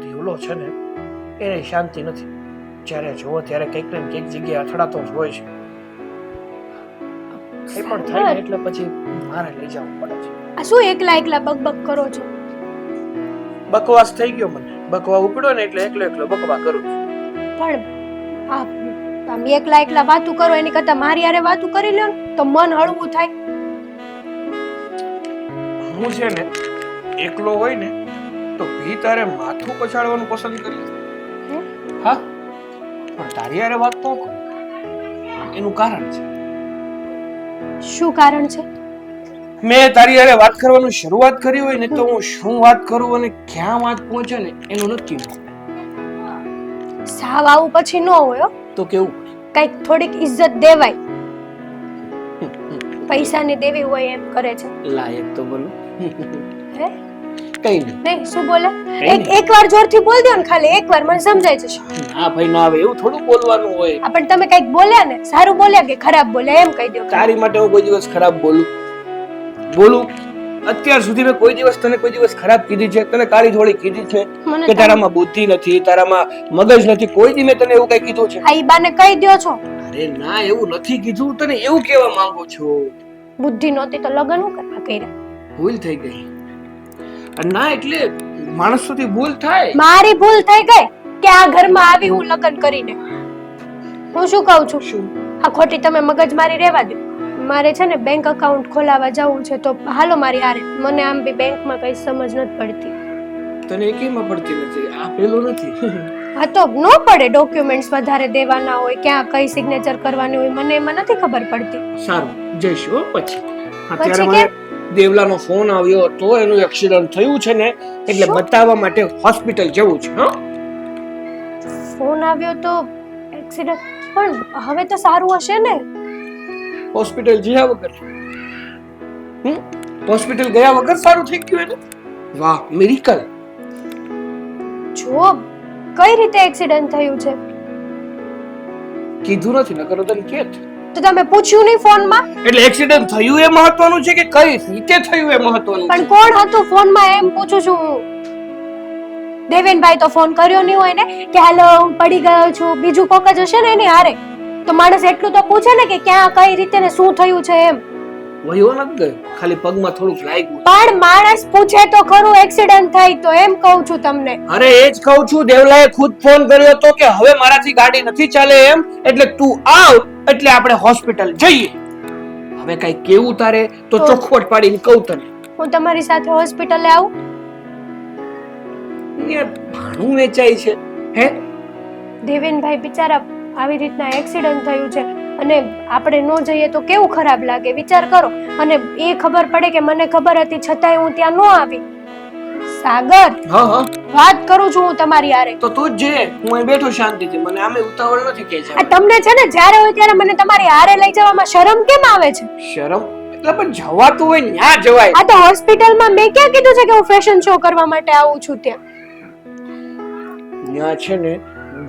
દીવલો છે ને એને શાંતિ નથી. જ્યારે જોવો ત્યારે કંઈક ને કંઈક જગ્યાએ અથડાતો જ હોય છે. એ પણ થાય ને એટલે પછી મારે લઈ જવું પડે છે. આ શું એકલા એકલા બકબક કરો છો? બકવાસ થઈ ગયો મને. બકવા ઉપડ્યો ને એટલે એકલો બકવા કરું છું. પણ આ આમ એકલા એકલા વાતું કરો એની કરતા મારી હારે વાતું કરી લ્યો ને તો મન હળવું થાય. હું છે ને એકલો હોય ને તો ભી તારે માથું પછાડવાનું પસંદ કરી. હા, પણ તારી હારે વાત ન કરું. એનું કારણ છે. શું કારણ છે? મેં તારી હારે વાત કરવાનું શરૂઆત કરી હોય ને તો હું શું વાત કરું અને ક્યાં વાત પહોંચે ને એનું નક્કી ન હોય. સાવ આવું પછી ન હોય હો. તો કેવું? કઈક થોડીક ઇજ્જત દેવાય. પૈસાની દેવી હોય એમ કરે છે. લાયક તો બોલું. હે? કઈ નહીં. નહીં શું બોલે? એકવાર જોરથી બોલ દો ને, ખાલી એકવાર મને સમજાઈ જશે. ના ભાઈ ના આવે, એવું થોડું બોલવાનું હોય. પણ તમે કઈક બોલ્યા ને, સારું બોલ્યા કે ખરાબ બોલ્યા એમ કહી દો. તારી માટે હું કોઈ દિવસ ખરાબ બોલું? અત્યાર સુધી મેં કોઈ દિવસ તને કોઈ દિવસ ખરાબ કીધી છે? તને કાળી ધોળી કીધી છે કે તારામાં બુદ્ધિ નથી, તારામાં મગજ નથી? કોઈ દી મેં તને એવું કઈ કીધું છે? આ ઈ બાને કહી દ્યો છો. અરે ના, એવું નથી કીધું. તને એવું કહેવા માંગુ છું. બુદ્ધિ નહોતી તો લગ્ન હું કરવા કર્યા? ભૂલ થઈ ગઈ. ના એટલે માણસોથી ભૂલ થાય. મારી ભૂલ થઈ ગઈ કે આ ઘરમાં આવી હું લગ્ન કરીને. હું શું કહું છું? શું? આ ખોટી તમે મગજ મારી રહેવા દો. મારે છે ને બેંક એકાઉન્ટ ખોલાવવા જવું છે તો હાલો મારી હારે. મને આમ બી બેંકમાં કઈ સમજ નથી પડતી. તને એકેયમાં પડતી નથી? આ પેલું નથી. હા તો નો પડે. ડોક્યુમેન્ટ્સ વધારે દેવાના હોય, ક્યાં કઈ સિગ્નેચર કરવાની હોય, મને એમાં નથી ખબર પડતી. સારું, જઈશું પછી. અત્યારે પછી મને દેવલાનો ફોન આવ્યો હતો, એનું એક્સિડન્ટ થયું છે ને એટલે બતાવવા માટે હોસ્પિટલ જવું છે. હા, ફોન આવ્યો તો એક્સિડન્ટ, પણ હવે તો સારું હશે ને? હોસ્પિટલ ગયા વગર હોસ્પિટલ ગયા વગર સારું થઈ ગયું એને? વાહ, મિરેકલ. જો કઈ રીતે એક્સિડન્ટ થયું છે કીધું નથી, નકર તને કેત. તો તમે પૂછ્યું નહીં ફોનમાં? એટલે એક્સિડન્ટ થયું એ મહત્વનું છે કે કઈ રીતે થયું એ મહત્વનું છે? પણ કોણ હતું ફોનમાં એમ પૂછું છું હું. દેવેનભાઈ તો ફોન કર્યો નહીં હોય ને કે હાલો હું પડી ગયો છું. બીજું કોક જ હશે ને એની હારે. તો માણસ એટલું તો પૂછે ને કે ક્યાં કઈ રીતે ને શું થયું છે એમ. વયો નથી ગયો, ખાલી પગમાં થોડુંક લાગ્યું. પણ માણસ પૂછે તો ખરું એક્સિડન્ટ થાય તો, એમ કહું છું તમને. અરે એ જ કહું છું, દેવલાએ ખુદ ફોન કર્યો હતો કે હવે મારાથી ગાડી નથી ચાલે એમ, એટલે તું આવ એટલે આપણે હોસ્પિટલ જઈએ. હવે કઈ કેવું તારે તો ચોખવટ પાડીને કહું તને. હું તમારી સાથે હોસ્પિટલે આવું? અહીંયા ભાણું વેચાય છે હે? દેવેનભાઈ બિચારા આવી રીતના એક્સિડન્ટ થયું છે અને આપણે ન જઈએ તો કેવું ખરાબ લાગે, વિચાર કરો. અને એ ખબર પડે કે મને ખબર હતી છતાંય હું ત્યાં ન આવી. સાગર, હા, વાત કરું છું હું તમારી હારે. તો તું જ જે, હું અહીં બેઠો શાંતિથી. મને આમે ઉતાવળ નથી કે છે. આ તમને છે ને જ્યારે હોય ત્યારે મને તમારી હારે લઈ જવામાં શરમ કેમ આવે છે? શરમ એટલે પણ જવાતું હોય ન્યા જવાય. આ તો હોસ્પિટલમાં મેં ક્યાં કીધું છે કે હું ફેશન શો કરવા માટે આવું છું ત્યાં? ન્યા છે ને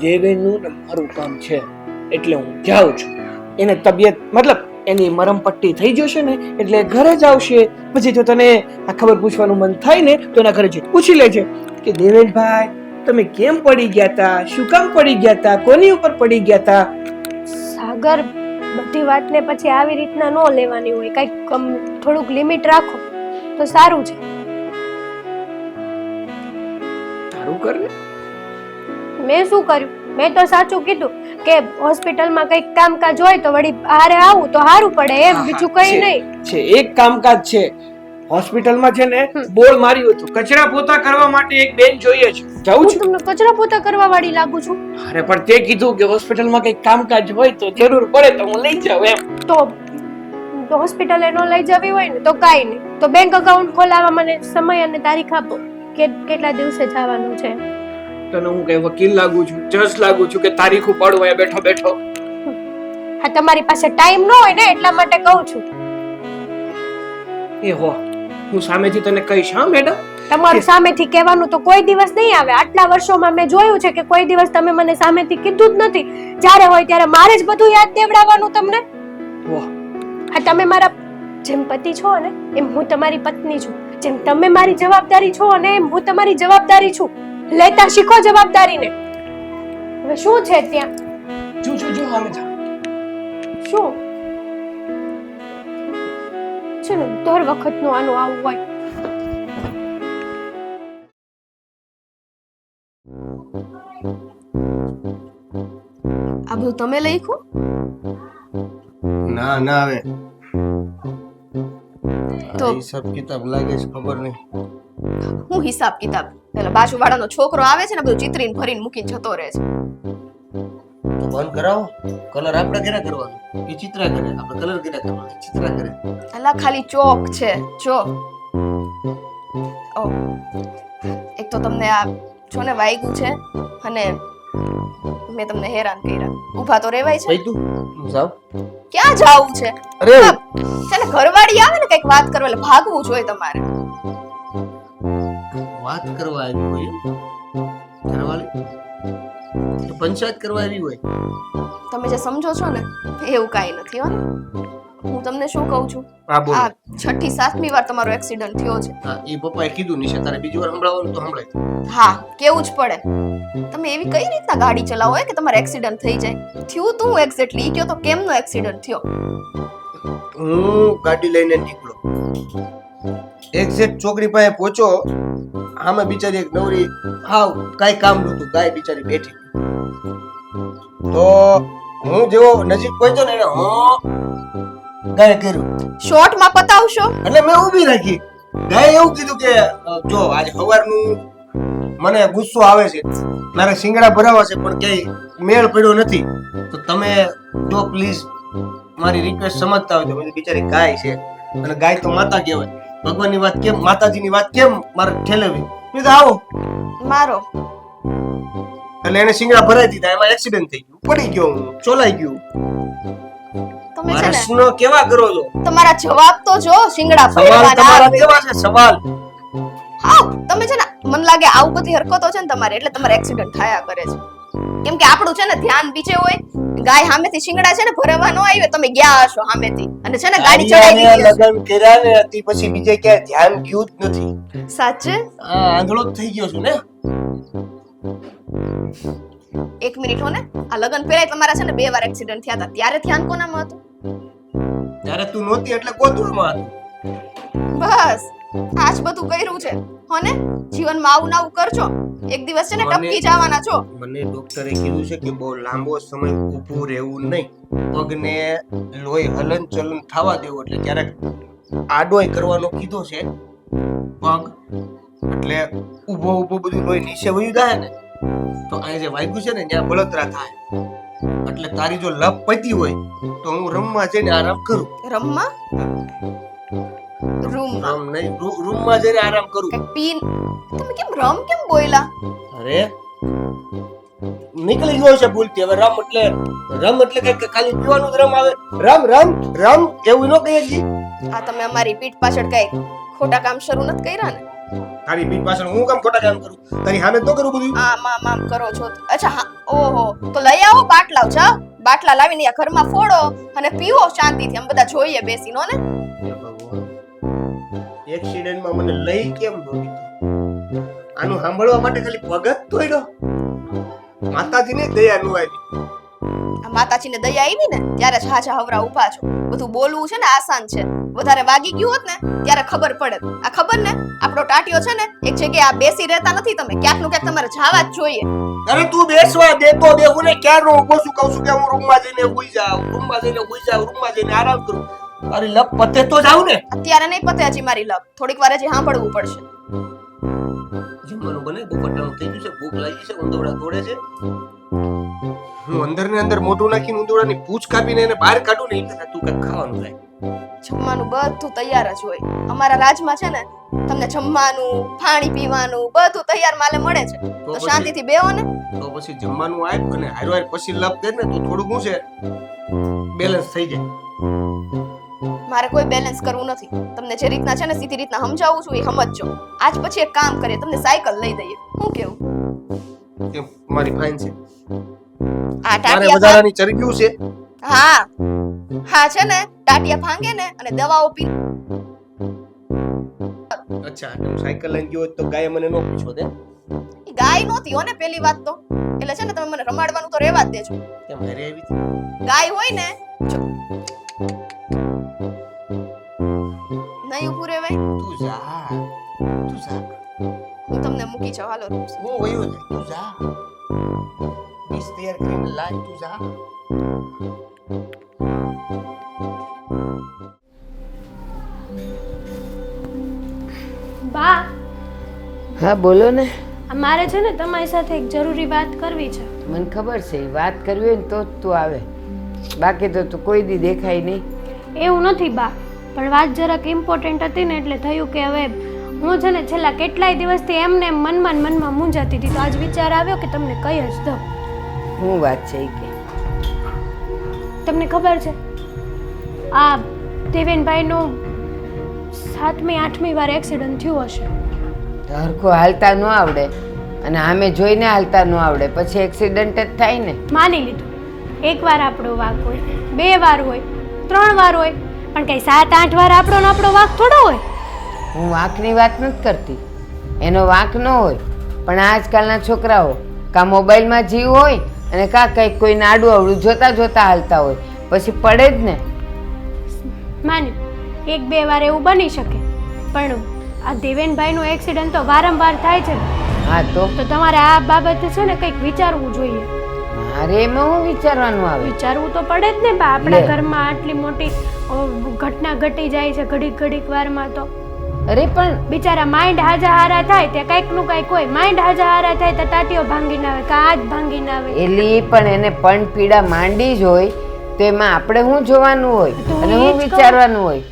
દેવેનનું ને મારું કામ છે એટલે હું જાઉં છું. એને તબિયત મતલબ એની મરમ પટ્ટી થઈ જશે ને એટલે ઘરે જ આવશે. પછી જો તને આ ખબર પૂછવાનું મન થાય ને તો એના ઘરે જઈ પૂછી લેજે કે દેવેનભાઈ તમે કેમ પડી ગયા તા, શું કામ પડી ગયા તા, કોની ઉપર પડી ગયા તા. સાગર, બધી વાતને પછી આવી રીતના ન લેવાની હોય. કઈક થોડુંક લિમિટ રાખો તો સારું છે. તારું કર ને. મેં શું કર્યું? મેં તો સાચું કીધું કે હોસ્પિટલમાં કઈક કામકાજ હોય તો વળી હારે આવું તો સારું પડે એમ, બીજું કઈ નહીં છે. એક કામકાજ છે હોસ્પિટલમાં છે ને, બોર્ડ માર્યું હતું કચરા પોતા કરવા માટે એક બેન જોઈએ છે. જાઉં હું છું. તમને કચરા પોતા કરવા વાળી લાગુ છું? અરે પણ તે કીધું કે હોસ્પિટલમાં કઈક કામકાજ હોય તો જરૂર પડે તો હું લઈ જાઉં એમ. તો હોસ્પિટલે નો લઈ જવી હોય ને તો કાઈ નહીં, તો બેંક એકાઉન્ટ ખોલાવવા મને સમય અને તારીખ આપો કે કેટલા દિવસે જવાનું છે. તને હું કઈ વકીલ લાગુ છું, જજ લાગુ છું કે તારીખ ઉપાડું અહીંયા બેઠો બેઠો? હા, તમારી પાસે ટાઈમ ન હોય ને એટલા માટે કહું છું. એ હો, હું સામેથી તને કહીશ. હા મેડમ, તમારું સામેથી કહેવાનું તો કોઈ દિવસ નહીં આવે. આટલા વર્ષોમાં મેં જોયું છે કે કોઈ દિવસ તમે મને સામેથી કીધું જ નથી. જ્યારે હોય ત્યારે મારે જ બધું યાદ દેવડાવવાનું તમને. વાહ, હા, તમે મારા જેમ પતિ છો ને એમ હું તમારી પત્ની છું. જેમ તમે મારી જવાબદારી છો ને એમ હું તમારી જવાબદારી છું. લેતા શીખો જવાબદારીને. હવે શું છે ત્યાં? જો હામે જા. શું છે ને દર વખતનું આનું આવું હોય. આ બધું તમે લખ્યું? ના ના હવે તો હિસાબ કિતાબ લાગે છે ખબર નહીં. હું હિસાબ કિતાબ પેલા બાજુવાળાનો છોકરો આવે છે ને બધું ચિત્રીને ફરીને મૂકીને જતો રહે છે. તો બંધ કરાવો. કલર આપણે ઘરે કરવાનો, એ ચિત્રા કરે. આપણે કલર ઘરે કરવાનો, એ ચિત્રા કરે. એલા ખાલી ચોક છે જો. ઓ એક તો તમને આ જો ને વાગ્યું છે અને મેં તમને હેરાન કર્યા. ઊભા તો રહેવાય છે. ભાઈ તું જાવ. ક્યાં જાવું છે? અરે છે ને ઘરવાળી આવે ને કઈક વાત કરવા એટલે ભાગવું જોઈએ તમારે. વાત કરવા આવી હોય એમ? ઘરવાળી તો પંચાયત કરવા આવી હોય. તમે જે સમજો છો ને એવું કાંઈ નથી હો ને. હું તમને શું કહું છું, હા બોલો. આ 6ઠી 7મી વાર તમારો એક્સિડન્ટ થયો છે. હા એ પપ્પાએ કીધું નહીં, તારે બીજી વાર સંભળાવવાનું તો સંભળાય. હા કેવું જ પડે. તમે એવી કઈ રીતના ગાડી ચલાવો કે તમારે એક્સિડન્ટ થઈ જાય? થયું તું એક્ઝેક્ટલી ઈ કયો તો કેમનો એક્સિડન્ટ થયો? હું ગાડી લઈને નીકળો, એક્ઝેક્ટ ચોકડી પાસે પહોંચો, આમાં બિચારી એક નવરી હાવ કાંઈ કામ નહોતું, ગાય બિચારી બેઠી. તો હું જેવો નજીક પહોંચ્યો ને એને ગાય કર્યું. શોર્ટમાં પતાવશો? એટલે મેં ઊભી રાખી. ગાય એવું કીધું કે જો આજે સવારનું મને ગુસ્સો આવે છે, મારે શિંગડા ભરાવા છે પણ ક્યાંય મેળ પડ્યો નથી, તો તમે જો પ્લીઝ મારી રિક્વેસ્ટ સમજતા હોય તો. મેં બિચારી ગાય છે અને ગાય તો માતા કહેવાય. ભગવાનની વાત કેમ, માતાજીની વાત કેમ મારે ઠેલવી? મેં તો આવો મારો એટલે એને શિંગડા ભરાઈ દીધા, એમાં એક્સિડન્ટ થઈ ગયું, પડી ગયો, હું ચોલાઈ ગયું. તમે છે ને પ્રશ્નો કેવા કરો છો? તમારા જવાબ તો જો શિંગડા સવાલ ફેરવાના તમારા આવે. કેવા છે સવાલ? હા તમે છે ને મને લાગે આવું બધી હરકતો છે ને તમારે એટલે તમારે એક્સિડન્ટ થયા કરે છે. કેમ કે આપણું છે ને ધ્યાન બીજે હોય. ગાય સામેથી શિંગડા છે ને ભરવા ન આવે, તમે ગયા હશો સામેથી અને છે ને ગાડી ચડાવી દીધી હશે. લગન કર્યા ને હતી પછી બીજે ક્યાંય ધ્યાન ગયું જ નથી. સાચે? આ આંધળો જ થઈ ગયો છું ને. એક મિનિટ હો ને, આ લગન પહેલા તમારા છે ને 2 વાર એક્સિડન્ટ થયા હતા, ત્યારે ધ્યાન કોનામાં હતું? ત્યારે તું નહોતી એટલે ગોતવામાં હતું. બસ આજ બધું કર્યું છે હો ને. જીવનમાં આવું નાવું કરજો, એક દિવસ છે ને ટપકી જવાના છો. મને ડોક્ટરે કીધું છે કે બહુ લાંબો સમય ઊભું રહેવું નહીં, પગને લોહી હલન ચલન થવા દેવું, એટલે ક્યારેક આડોય કરવાનો કીધો છે પગ, એટલે ઊભો બધું લોહી નીચે વયું જાય ને તો અહીં જે વાગ્યું છે ને ત્યાં બળતરા થાય. એટલે તારી જો લપ પતી હોય તો હું રમવા જઈને આરામ કરું. રમવા? રૂમમાં? રમ નહીં, રૂમમાં જઈને આરામ કરું. કઈક પીન તમે કેમ રમ કેમ બોયલા? અરે નીકળી ગયો છે ભૂલથી. હવે રમ એટલે કઈક ખાલી પીવાનું જ રમ આવે. રમ એવું ન કહીએ જી. આ તમે અમારી પીઠ પાછળ કઈ ખોટા કામ શરૂ નથી કર્યા ને? તારી પીઠ પાછળ હું કામ ખોટા કામ કરું? તારી સામે તો કરું બધું. આમ આમ આમ કરો છો. અચ્છા હા, ઓહો તો લઈ આવો બાટલા. જાઓ બાટલા લાવીને આ ઘરમાં ફોડો અને પીવો શાંતિથી. આમ બધા જોઈએ બેસીનો ને. એક્સિડન્ટમાં મને લઈ કેમ દોડી? આનું સાંભળવા માટે ખાલી પગ જ તોડ્યો. માતાજીને દયા નો આવી. આ માતાજીને દયા આવી ને ત્યારે છાછા હવરા ઊભા છો. બધું બોલવું છે ને આસાન છે, વધારે વાગી ગયું હોત ને ત્યારે ખબર પડે. આ ખબર ને આપણો ટાટિયો છે ને એક જગ્યાએ આ બેસી રહેતા નથી તમે, ક્યાંક નું ક્યાંક તમારે જવા જ જોઈએ. અરે તું બેસવા દેતો દેવું ને ક્યારનો ઊભો છું, કહું છું કે હું રૂમમાં જઈને હુઈ જાઉં, રૂમમાં જઈને આરામ કરું. અરે લપ પતે તો જાવ ને. અત્યારે નહીં પતે હજી મારી લપ, થોડીક વાર હજી સાંભળવું પડશે. જમવાનું બને, બપોરનું થઈ ગયું છે, ભૂખ લાગી છે, ઉંદરડા દોડે છે. હું અંદર ને અંદર મોઢું નાખીને ઉંદરડાની પૂંછ કાપીને એને બહાર કાઢું ને એટલે તું કંઈક ખાવાનું લાય. જમવાનું બધું તૈયાર જ હોય અમારા રાજમાં છે ને. તમને જમવાનું, પાણી પીવાનું બધું તૈયાર માલે મળે છે, તો શાંતિથી બેહો ને. તો પછી જમવાનું આપ અને હારવાર પછી લપ દે ને તો થોડું શું છે બેલેન્સ થઈ જાય. મારે કોઈ બેલેન્સ કરવું નથી. તમને જે રીતના છે ને સીધી રીતના સમજાવું છું એ સમજજો. આજ પછી એક કામ કરીએ, તમને સાયકલ લઈ દઈએ. શું કેવું? કેમ મારી ફાઇન છે? આ મારે ટાટિયા વધારાની ચરબીઓ છે. હા હા છે ને, ટાટિયા ભાંગે ને અને દવાઓ પી. અચ્છા હું સાયકલ લઈને ગયો તો ગાય મને નો પૂછો દે. ગાય નહોતી હો ને પેલી વાત તો. એટલે છે ને તમે મને રમાડવાનું તો રહેવા જ દેજો. તે મારે આવી હતી. ગાય હોય ને જો નહીં ઊભું રહેવાય. તું જા હું તમને મૂકી જાઉં હાલો. હું વયો જાય તું જા ડીશ તૈયાર કરીને લાય તું જા. બા હા બોલો ને. મારે છે ને તમારી સાથે એક જરૂરી વાત કરવી છે. મને ખબર છે વાત કરવી હોય ને તો જ તું આવે, બાકી તો તું કોઈ દી દેખાય નહીં. એવું નથી બા, પણ વાત જરાક ઇમ્પોર્ટન્ટ હતી ને એટલે થયું કે હવે હું છે ને છેલ્લા કેટલાય દિવસથી એમને એમ મનમાં મૂંઝાતી હતી, તો આજ વિચાર આવ્યો કે તમને કહી જ દઉં. શું વાત છે એ કે? તમને ખબર છે આ દેવેનભાઈનું 7મી 8મી વાર એક્સિડન્ટ થયું હશે. હરખું હાલતા ન આવડે અને આમે જોઈને હાલતા ન આવડે પછી એક્સિડન્ટ જ થાય ને. માની લીધું, એક વાર આપણો વાંક હોય, 2 વાર હોય, 3 વાર હોય, પણ કઈ 7-8 વાર આપણો વાંક થોડો હોય. હું વાંકની વાત નથી કરતી, એનો વાંક ન હોય, પણ આજકાલના છોકરાઓ કાં મોબાઈલમાં જીવ હોય અને કાં કંઈક કોઈને આડું અવળું જોતા જોતા હાલતા હોય, પછી પડે જ ને. માન્યું 1-2 વાર એવું બની શકે, પણ આ દેવેનભાઈનું એક્સિડન્ટ તો વારંવાર થાય છે ને. હા તો તમારે આ બાબતે છે ને કંઈક વિચારવું જોઈએ. મારે એમાં શું વિચારવાનું આવે? વિચારવું તો પડે જ ને બા, આપણા લે. ઘરમાં આટલી મોટી ઘટના ઘટી જાય છે ઘડીક વારમાં, તો અરે પણ બિચારા માઇન્ડ હાજા થાય ત્યાં કંઈક નું કંઈક હોય. માઇન્ડ હાજા થાય તો ટાટીઓ ભાંગી ના આવે, કાચ ભાંગી ના આવે. એલી પણ એને પણ પીડા માંડી જ હોય તો એમાં આપણે શું જોવાનું હોય તો હું અને એ જ શું કહું. વિચારવાનું હોય?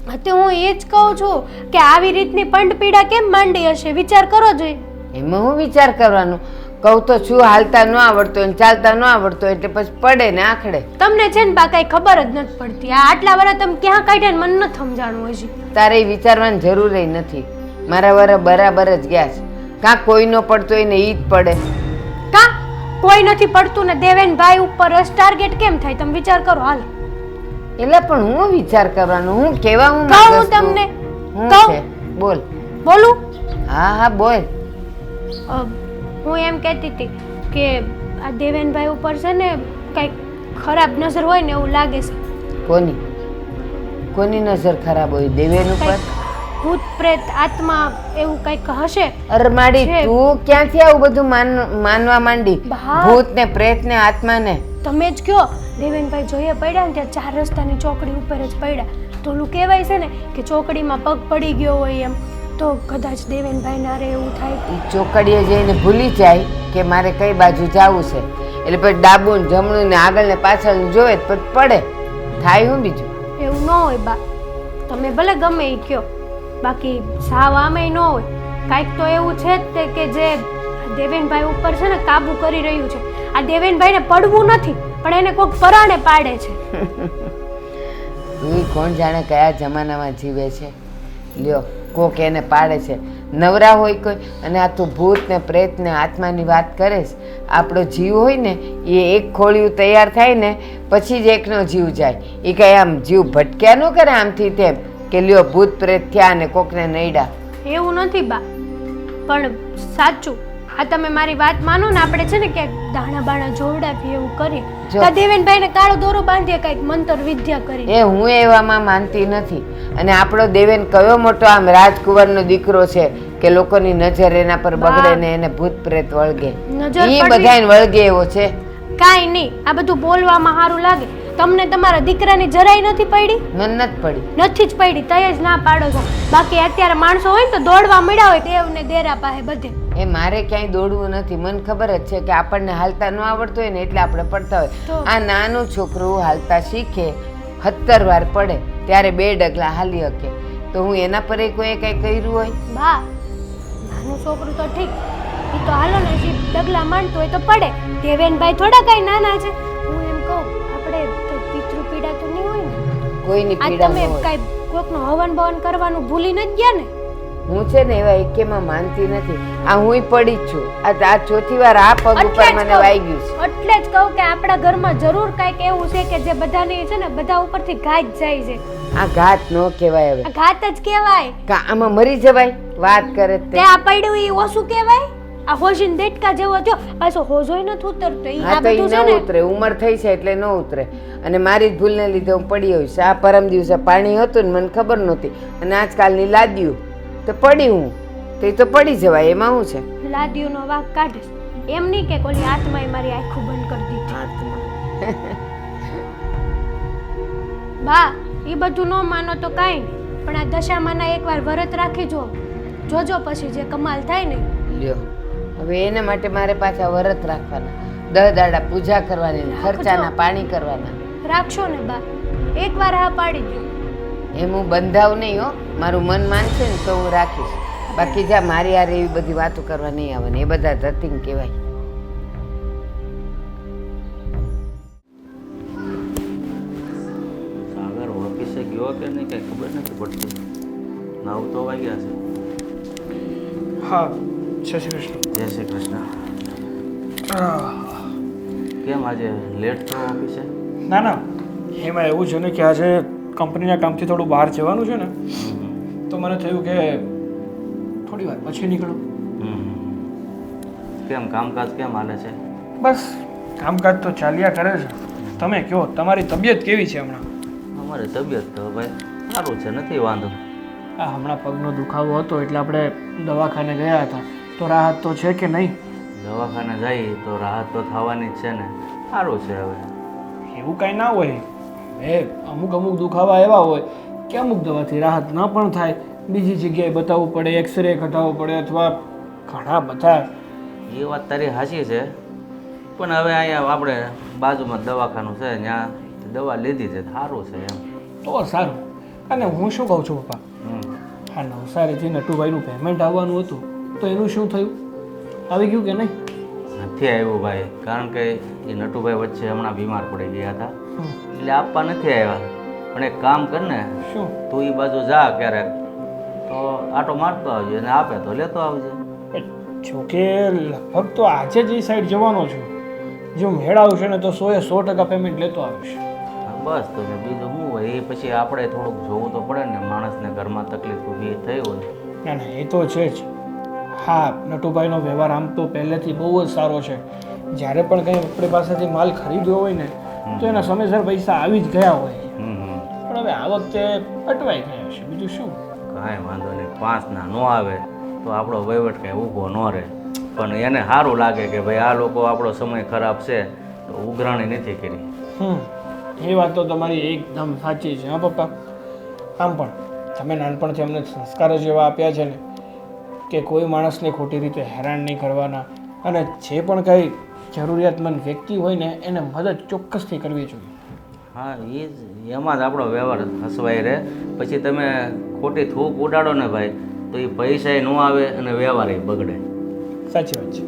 હા, તો હું એ જ કહું છું કે આવી રીતની પંડ પીડા કેમ માંડી હશે, વિચાર કરો જોઈએ. એમાં હું વિચાર કરવાનું? કહું તો શું હાલતા ન આવડતો હોય ને ચાલતા ન આવડતો હોય એટલે પછી પડે ને આખડે. તમને છે ને બા કઈ ખબર જ નથી પડતી. આ આટલા વર્ષ તમે ક્યાં કાઢ્યા ને મને નથી સમજાણું હજી. તારે ઈ વિચારવાની જરૂર નથી. મારા વર બરાબર જ ગયા છે. કાં કોઈ ન પડતો હોય ને ઈ જ પડે. કા કોઈ નથી પડતું ને દેવેનભાઈ ઉપર જ ટાર્ગેટ કેમ થાય, તમે વિચાર કરો. હાલ એટલે પણ હું વિચાર કરવાનો, હું કેવા હું કહું માંગસ હું છું? તમને? હું કહું? છે? બોલ. બોલું? હા બોલ. હું એમ કહેતી હતી કે આ દેવેનભાઈ ઉપર છે ને કંઈક ખરાબ નજર હોય ને એવું લાગે છે. કોની નજર ખરાબ હોય? દેવેન ઉપર? કંઈક ભૂત પ્રેત આત્મા એવું કંઈક હશે. અરે માડી છે. તું ક્યાંથી આવું બધું માનવા માંડી? બા. ભૂત ને પ્રેત ને આત્મા ને તમે જ કયો, દેવેનભાઈ જોઈએ પડ્યા ને ત્યાં 4 રસ્તાની ચોકડી ઉપર જ પડ્યા, તો ઓલું કહેવાય છે ને કે ચોકડીમાં પગ પડી ગયો હોય એમ, તો કદાચ દેવેનભાઈ ના રે એવું થાય. ઈ ચોકડીએ જઈને ભૂલી જાય કે મારે કઈ બાજુ જવું છે, એટલે પછી ડાબું ને જમણું ને આગળ ને પાછળ જોવે તો પછી પડે. થાય હું બીજું? એવું ન હોય બા, તમે ભલે ગમે એ કયો, બાકી સાવ આમે ન હોય. કાંઈક તો એવું છે જ તે કે જે દેવેનભાઈ ઉપર છે ને કાબુ કરી રહ્યું છે. આ દેવેનભાઈને પડવું નથી, પણ એને કોઈક પરાણે પાડે છે. તું કોણ જાણે કયા જમાનામાં જીવે છે. લ્યો કોક એને પાડે છે, નવરા હોય કોઈ. અને આ તું ભૂત ને પ્રેત ને આત્માની વાત કરે છે. આપણો જીવ હોય ને એ એક ખોળિયું તૈયાર થાય ને પછી જ એકનો જીવ જાય. એ કઈ આમ જીવ ભટક્યા ન કરે આમથી તેમ કે લ્યો ભૂત પ્રેત થયા ને કોકને નડ્યા. એવું નથી બા, પણ સાચું. આ તમે મારી વાત માનો ને, આપણે છે ને ક્યાંક દાણા બાણા જોવડાવીએ એવું કરીએ. જો. તો દેવેનભાઈને કાળો દોરો બાંધીએ, કંઈક મંતર વિદ્યા કરી. એ હું એવામાં માનતી નથી. અને આપણો દેવેન કયો મોટો આમ રાજકુંવરનો દીકરો છે કે લોકોની નજર એના પર બગડે ને એને ભૂત પ્રેત વળગે. નજર ઈ પડવી- બધાય વળગે એવો છે. કાંઈ નહીં, આ બધું બોલવામાં સારું લાગે. તમને તમારા દીકરાની જરાય નથી પડી? મને નથી પડી. નથી જ પડી તય જ ના પાડો છો. બાકી અત્યારે માણસો હોય ને તો દોડવા મળ્યા હોય દેવ ને દેરા પાસે બધે. એ મારે ક્યાંય દોડવું નથી. મને ખબર જ છે કે આપણને હાલતા ન આવડતું હોય ને એટલે આપણે પડતા હોય. તો? આ નાનું છોકરું હાલતા શીખે 17 વાર પડે ત્યારે 2 ડગલા હાલી શકે, તો હું એના પર કોઈ કઈ કર્યું હોય? બા, નાનું છોકરું તો ઠીક, એ તો હાલો ને જે ડગલા માંડતું હોય તો પડે. દેવેનભાઈ થોડા કઈ નાના છે. હું એમ કહું આપણે તો પિતૃ પીડા તો નહીં હોય ને? કોઈની આ પીડા ન તમે હોય. કઈ કોકનું હવન ભવન કરવાનું ભૂલી નથી ગયા ને? હું છે ને એવા એકેમાં માનતી નથી. આ હુંય પડી જ છું. આ ચોથી વાર આ પગ ઉપર એટલે જ મને કહું. વાગ્યું છે. એટલે જ કહું કે આપણા ઘરમાં જરૂર કંઈક એવું છે કે જે બધાની છે ને બધા ઉપરથી ઘાત જાય છે. આ ઘાત ન કહેવાય હવે. આ ઘાત જ કહેવાય. આમાં મરી જવાય વાત કરે તે તે. આ પડ્યું એ ઓછું કહેવાય? આ હોજીન દેટકા જેવો થયો પાછો હોજોય નથી ઉતરતો ઈ હા આ તો એ બધું ન છે ને ઉતરે, ઉંમર થઈ છે એટલે ન ઉતરે. અને મારી જ ભૂલને લીધે હું પડી હોઈશ. આ પરમ દિવસે પાણી હતું ને મને ખબર નહોતી, અને આજકાલની લાદ્યું તો પડી હું, તો એ તો પડી જવાય, એમાં શું છે? લાદીઓનો વાંક કાઢીશ એમ નહીં કે કોલી આત્માએ મારી આંખો બંધ કરી દીધી. બા એ બધું ન માનો તો કાંઈ નહીં, પણ આ દશામાના એકવાર વ્રત રાખી જોજો પછી જે કમાલ થાય ને. લ્યો, હવે એના માટે મારે પાછા વ્રત રાખવાના, 10 દાડા પૂજા કરવાની, ખર્ચાના પાણી કરવાના. રાખશો ને બા, એકવાર હા પાડી દો. એમ હું બંધાવ નહીં હો, મારું મન માનશે ને તો હું રાખીશ. બાકી જા, મારી યાર એવી બધી વાતો કરવા નહીં આવે ને, એ બધા ધતિંગ કહેવાય. સાગર ઓફિસે ગયો કે નહીં કઈ ખબર નથી પડતી. 9 તો વાગ્યા છે. હા, જય શ્રી કૃષ્ણ. જય શ્રી કૃષ્ણ. કેમ આજે લેટ થયો ઓફિસે? ના ના, એમાં એવું છે ને કે આજે કંપનીના કામથી થોડું બહાર જવાનું છે ને, તો મને થયું કે થોડી વાર પછી નીકળું. કેમ કામકાજ કેમ હાલે છે? બસ કામકાજ તો ચાલ્યા કરે છે. તમે કહો, તમારી તબિયત કેવી છે હમણાં? અમારી તબિયત તો ભાઈ સારું છે, નથી વાંધો. આ હમણાં પગનો દુખાવો હતો એટલે આપણે દવાખાને ગયા હતા, તો રાહત તો છે કે નહીં? દવાખાને જઈએ તો રાહત તો થવાની જ છે ને. સારું છે હવે. એવું કાંઈ ના હોય. અમુક અમુક દુખાવા એવા હોય કે અમુક દવાથી રાહત ન પણ થાય, બીજી જગ્યાએ બતાવવું પડે, એક્સરે કઢાવવો પડે, અથવા ઘણા બધા. એ વાત તારી સાચી છે, પણ હવે અહીંયા આપણે બાજુમાં દવાખાનું છે, ત્યાં દવા લીધી છે, સારું છે એમ. તો સારું. અને હું શું કહું છું પપ્પા, હા નવસારીથી નટુભાઈનું પેમેન્ટ આવવાનું હતું, તો એનું શું થયું? આવી ગયું કે નહીં? નથી આવ્યું ભાઈ, કારણ કે એ નટુભાઈ વચ્ચે હમણાં બીમાર પડી ગયા હતા, એટલે આપવા નથી આવ્યા. પણ એક કામ કર ને, શું? તું એ બાજુ જા ક્યારેક, તો આટો મારતો આવજે, અને આપે તો લેતો આવજે. જોકે લગભગ તો આજે જ એ સાઈડ જવાનો છું. જો મેળ આવશે ને તો 100% પેમેન્ટ લેતો આવીશ. હા, બસ તો ને બીજું શું હોય, એ પછી આપણે થોડુંક જોવું તો પડે ને, માણસને ઘરમાં તકલીફ ઊભી થઈ હોય. ના ના, એ તો છે જ. હા, નટુભાઈનો વ્યવહાર આમ તો પહેલેથી બહુ જ સારો છે. જ્યારે પણ કંઈ આપણી પાસેથી માલ ખરીદ્યો હોય ને, તો એના સમયસર પૈસા આવી જ ગયા હોય. પણ હવે આ વખતે અટવાઈ ગયા છે, બીજું શું. કાંઈ વાંધો નહીં, 5 ના ન આવે તો આપણો વહીવટ કાંઈ ઊભો ન રહે. પણ એને સારું લાગે કે ભાઈ આ લોકો આપણો સમય ખરાબ છે તો ઉઘરાણી નથી કરી. એ વાત તો તમારી એકદમ સાચી છે. હા પપ્પા, આમ પણ તમે નાનપણથી અમને સંસ્કાર જ એવા આપ્યા છે ને કે કોઈ માણસને ખોટી રીતે હેરાન નહીં કરવાના, અને જે પણ કંઈ જરૂરિયાતમંદ વ્યક્તિ હોય ને એને મદદ ચોક્કસથી કરવી જોઈએ. હા, એ જ એમાં જ આપણો વ્યવહાર હસવાઈ રહે. પછી તમે ખોટી થૂક ઉડાડો ને ભાઈ, તો એ પૈસા ન આવે અને વ્યવહાર બગડે. સાચી વાત છે.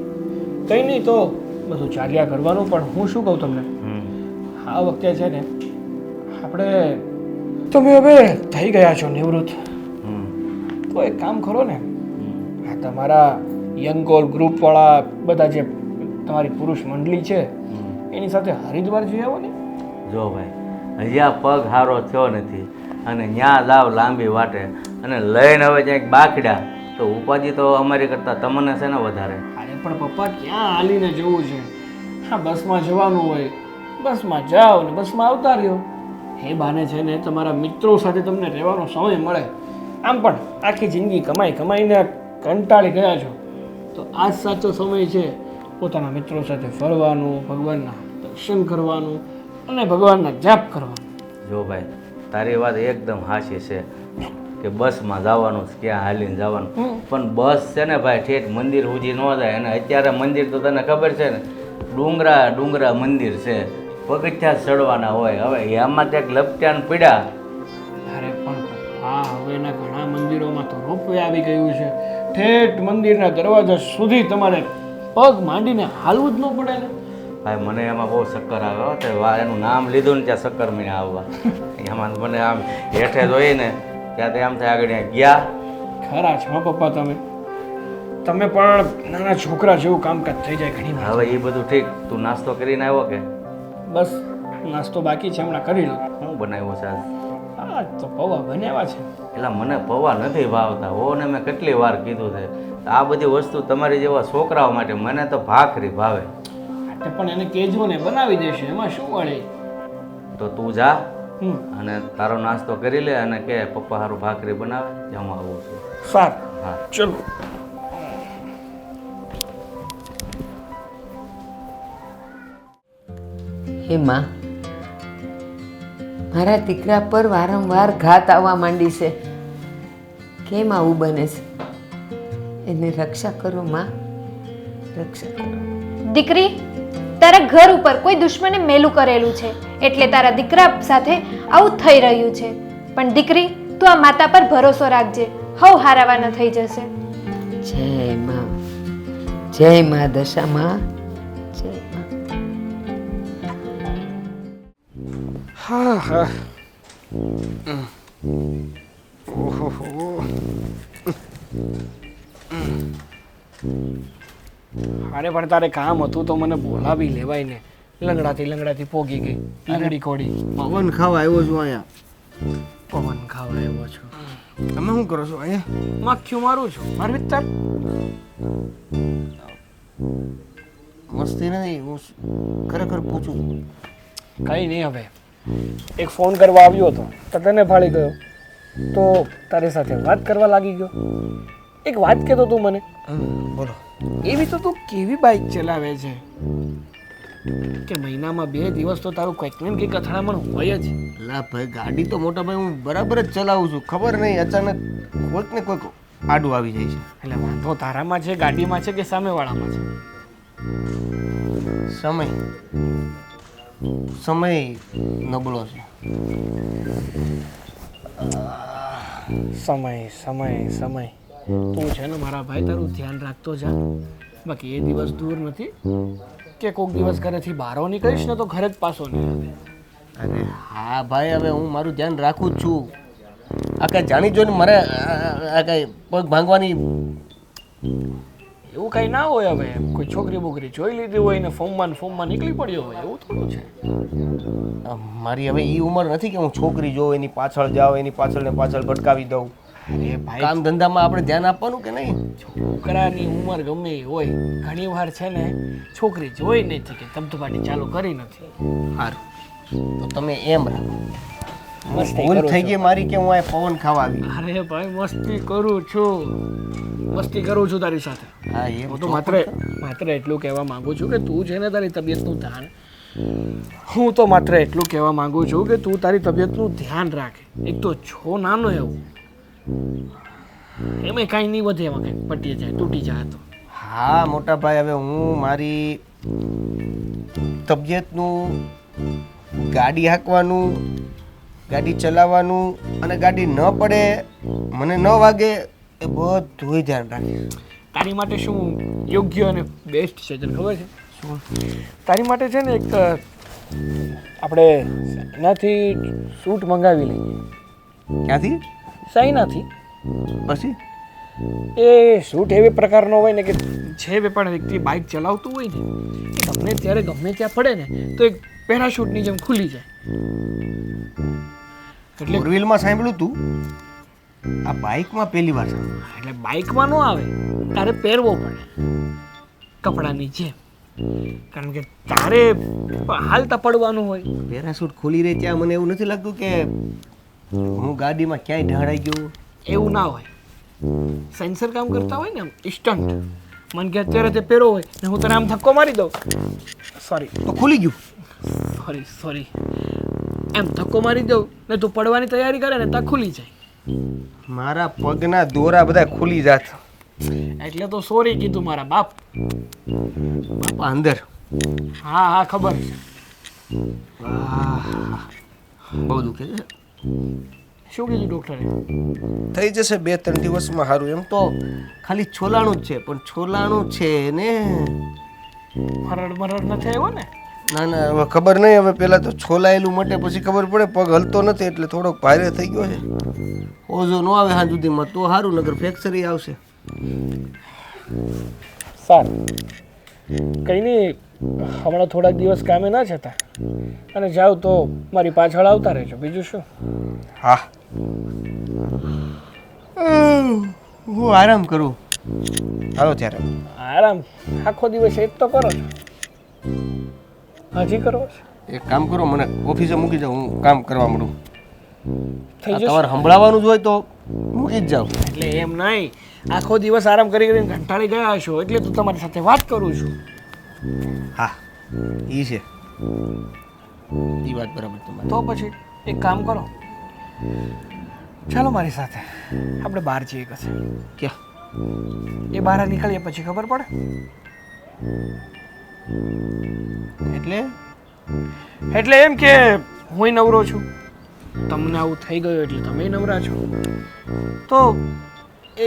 કંઈ નહીં, તો બધું ચાલ્યા કરવાનું. પણ હું શું કહું તમને, આ વખતે છે ને આપણે, તમે હવે થઈ ગયા છો નિવૃત્ત, તો એક કામ કરો ને, આ તમારા યંગ ગ્રુપવાળા બધા જે તમારી પુરુષ મંડળી છે એની સાથે હરિદ્વાર જઈ આવો ને. જો ભાઈ, હજી આ પગ હારો થયો નથી, અને ત્યાં જાવ લાંબી વાટે, અને લઈને હવે ક્યાંક બાકડ્યા, તો ઉપાધિ તો અમારી કરતાં તમને છે ને વધારે. અરે પણ પપ્પા, ક્યાં હાલીને જવું છે? હા, બસમાં જવાનું હોય, બસમાં જાઓ ને બસમાં આવતા રહ્યો. એ બાને છે ને તમારા મિત્રો સાથે તમને રહેવાનો સમય મળે. આમ પણ આખી જિંદગી કમાઈને કંટાળી ગયા છો, તો આ જ સાચો સમય છે પોતાના મિત્રો સાથે ફરવાનું, ભગવાનના દર્શન કરવાનું અને ભગવાનના જાપ કરવાનું. જો ભાઈ, તારી વાત એકદમ હાચી છે કે બસમાં જવાનું ક્યાં હાલીને જવાનું, પણ બસ છે ને ભાઈ ઠેઠ મંદિર સુધી ન જાય. અને અત્યારે મંદિર તો તને ખબર છે ને, ડુંગરા મંદિર છે, પગથિયા ચડવાના હોય. હવે એમાં ક્યાંક લપટ્યાને પીડા. અરે પણ હા, હવેના ઘણા મંદિરોમાં તો રોપવે આવી ગયું છે. ઠેઠ મંદિરના દરવાજા સુધી તમારે પગ માંડીને હાલવું જ ન પડે ને. ભાઈ, મને એમાં બહુ ચક્કર આવે. તો એનું નામ લીધું ને ત્યાં ચક્કર મને આવવા. એમાં મને આમ હેઠે જોઈને ત્યાં તો એમ થાય આગળ ગયા. ખરા છો પપ્પા તમે પણ નાના છોકરા જેવું કામકાજ થઈ જાય ઘણી વાર. હવે એ બધું ઠીક, તું નાસ્તો કરીને આવ્યો કે? બસ નાસ્તો બાકી છે, હમણાં કરી લો. શું બનાવ્યો છે આજ? હા, તો પૌવા બનાવ્યા છે. એટલે મને પૌવા નથી ભાવતા હો, ને મેં કેટલી વાર કીધું છે આ બધી વસ્તુ તમારી જેવા છોકરાઓ માટે મને તો ભાખરી ભાવે. તે પણ એને કહેજો ને, બનાવી દેશે, એમાં શું વળે. તો તું જા હમ, અને તારો નાસ્તો કરી લે અને કે પપ્પા હારું ભાખરી બનાવે, જમવા આવું છું. સારું, હા. ચલો. હે માં, મારા દીકરા પર વારંવાર ઘાત આવવા માંડી છે. કેમ આવું બને છે? એને રક્ષા કરો માં, રક્ષા કરો. દીકરી, તારા ઘર ઉપર કોઈ દુશ્મને મેલું કરેલું છે એટલે તારા દીકરા સાથે આવું થઈ રહ્યું છે. પણ દીકરી, તું આ માતા પર ભરોસો રાખજે, હવ હારાવાના થઈ જશે. જય માં, જય માં દશામાં, જય માં. હા હા. ઓહો. અરે પણ તારે કામ હતું તો મને બોલાવી લેવાય ને. લંગડાથી પોગી ગઈ, લંગડી કોડી. પવન ખાવા આવ્યો છું અહીંયા. પવન ખાવા આવ્યો છો. તમે શું કરો છો અહીંયા? માખ્યું મારું છું, મારી વિચાર. મસ્તી નહીં, હું ખરેખર પૂછું છું. કઈ નહીં. હવે એક ફોન કરવા આવ્યો હતો તો તને ફાળી ગયો, તો તારી સાથે વાત કરવા લાગી ગયો. એક વાત કહેતો તું મને, બોલો. એવી તો તું કેવી બાઇક ચલાવે છે કે મહિનામાં 2 દિવસ તો તારું કંઈક ને કંઈક અથડામણ હોય જ. લા ભાઈ, ગાડી તો મોટા ભાઈ હું બરાબર જ ચલાવું છું. ખબર નહીં અચાનક કોઈક ને કોઈક આડું આવી જાય છે. એટલે વાંધો તારામાં છે, ગાડીમાં છે કે સામેવાળામાં છે? સમય નબળો છે. સમય તું છે ને મારા ભાઈ, તારું ધ્યાન રાખતો જા. બાકી એ દિવસ દૂર નથી કે કોઈક દિવસ ઘરેથી બહાર નીકળીશ ને તો ઘરે જ પાછો નહીં આવે. અરે હા ભાઈ, હવે હું મારું ધ્યાન રાખું જ છું. આ કાંઈ જાણી જોઈને મારે આ કાંઈ પગ ભાંગવાની એવું કઈ ના હોય. હવે કોઈ છોકરી બોકરી જોઈ લીધી હોય ને ફોર્મમાં નીકળી પડ્યો હોય, એવું થોડું છે. મારી હવે એ ઉંમર નથી કે હું છોકરી જોઉં એની પાછળ જાઉં, એની પાછળ ને પાછળ ભટકાવી દઉં. અરે ભાઈ, કામ ધંધામાં આપણે ધ્યાન આપવાનું કે નહીં? છોકરાની ઉંમર ગમે એ હોય, ઘણી વાર છે ને છોકરી જોઈ નથી કે ધબધબાટી ચાલુ કરી નથી. સારું, તો તમે એમ રાખો. મસ્તી ભૂલ કરું થઈ છું. ગઈ મારી કે હું આ પવન ખાવા આવી. અરે ભાઈ, મસ્તી કરું છું તારી સાથે. હા, એ હું તો માત્ર એટલું કહેવા માંગુ છું કે તું છે ને તારી તબિયતનું ધ્યાન. હું તો માત્ર એટલું કહેવા માંગુ છું કે તું તારી તબિયતનું ધ્યાન રાખે. એક તો છો નાનો એવું, એમાં કાંઈ નહીં વધે, એમાં કંઈક પટી જાય, તૂટી જાય તો. હા મોટા ભાઈ, હવે હું મારી તબિયતનું, ગાડી હાંકવાનું, ગાડી ચલાવવાનું અને ગાડી ન પડે, મને ન વાગે, એ બધું ધ્યાન રાખીશ. તારી માટે શું યોગ્ય અને બેસ્ટ છે તને ખબર છે? શું તારી માટે છે ને એક આપણે એનાથી સૂટ મંગાવી લઈએ. ક્યાંથી? સાઈનાથી. પછી એ સૂટ એવી પ્રકારનો હોય ને કે જે પણ વ્યક્તિ બાઇક ચલાવતું હોય ને, એ ગમે ત્યારે ગમે ત્યાં પડે ને તો એક પેરાશૂટની જેમ ખુલી જાય. એટલે ફોર વ્હીલમાં સાંભળ્યું તું, આ બાઇકમાં પહેલી વાર સાંભળ્યું. એટલે બાઇકમાં ન આવે, તારે પહેરવો પડે કપડાની જેમ. કારણ કે તારે હાલતા પડવાનું હોય. પેરાશૂટ ખુલી રહે ત્યાં મને એવું નથી લાગતું કે હું ગાડીમાં ક્યાંય ઢાળાઈ ગયો. એવું ના હોય. સેન્સર કામ કરતા હોય ને, આમ ઇન્સ્ટન્ટ. મને કે અત્યારે તે પહેરો હોય ને હું તને આમ ધક્કો મારી દઉં, તો ખુલી ગયું. સોરી એમ ધક્કો મારી દઉં ને તું પડવાની તૈયારી કરે ને ત્યાં ખુલી જાય. મારા પગના દોરા બધા ખુલી જાત. એટલે તો સોરી કીધું મારા બાપ. બાપા અંદર. હા ખબર છે. બહુ દુખે છે. શું કીધું ડોક્ટરે? થઈ જશે 2-3 દિવસમાં સારું. એમ તો ખાલી છોલાણું જ છે, પણ છોલાણું છે ને. મરડ નથી આવ્યો ને? ના ના, હવે ખબર નહીં. હવે પેલા તો છોલાયેલું મટે પછી ખબર પડે. પગ હલતો નથી એટલે થોડોક ભારે થઈ ગયો છે. ઓઝો ન આવે હા સુધીમાં તો સારું, નગર ફ્રેક્ચર આવશે. સારું, કઈ નહીં. હમણાં થોડાક દિવસ કામે ના જતા અને જાવ તો મારી પાછળ આવતા રહેજો. બીજું શું? હા, હું આરામ કરું. હાલો ત્યારે. આરામ આખો દિવસ એ જ તો કરો છો. હજી કરો છો? એક કામ કરો, મને ઓફિસે મૂકી જાઓ, હું કામ કરવા માંડું. થઈ આ જશે. તમારે સંભળાવવાનું જ હોય તો મૂકી જ જાઓ. એટલે એમ નહીં, આખો દિવસ આરામ કરી કરીને કંટાળી ગયા છો એટલે તો તમારી સાથે વાત કરું છું. હા એ છે, એ વાત બરાબર તમારી. તો પછી એક કામ કરો, ચાલો મારી સાથે આપણે બહાર જઈએ કશે. ક્યાં? એ બહાર નીકળીએ પછી ખબર પડે. એટલે એટલે એમ કે હું નવરો છું, તમને આવું થઈ ગયું એટલે તમે નવરા છો, તો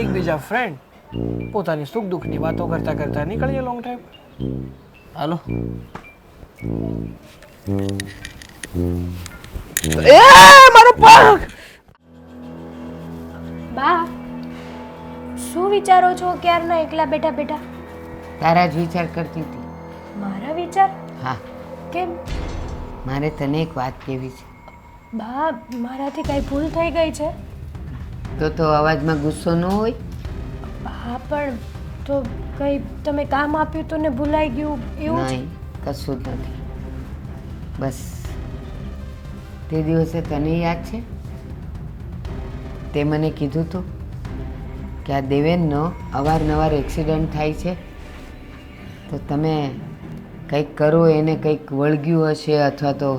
એકબીજા ફ્રેન્ડ પોતાની સુખ દુઃખની વાતો કરતા કરતા નીકળીએ લોંગ ડ્રાઈવ. હાલો. એ મારો પગ! બા શું વિચારો છો ક્યારના એકલા બેઠા બેઠા? તારા જ વિચાર કરતી હતી. મારા વિચાર? હા, કેમ મારે તને એક વાત કહેવી છે. બા, મારાથી કઈ ભૂલ થઈ ગઈ છે? તો અવાજમાં ગુસ્સો ન હોય. હા પણ તો કઈ તમે કામ આપ્યું તો ને ભૂલાઈ ગયું એવું છે? નહીં, કશું જ નથી. બસ તે દિવસે તને યાદ છે તે મને કીધું હતું કે આ દેવેનનો અવારનવાર એક્સિડન્ટ થાય છે, તો તમે કંઈક કરો, એને કંઈક વળગ્યું હશે અથવા તો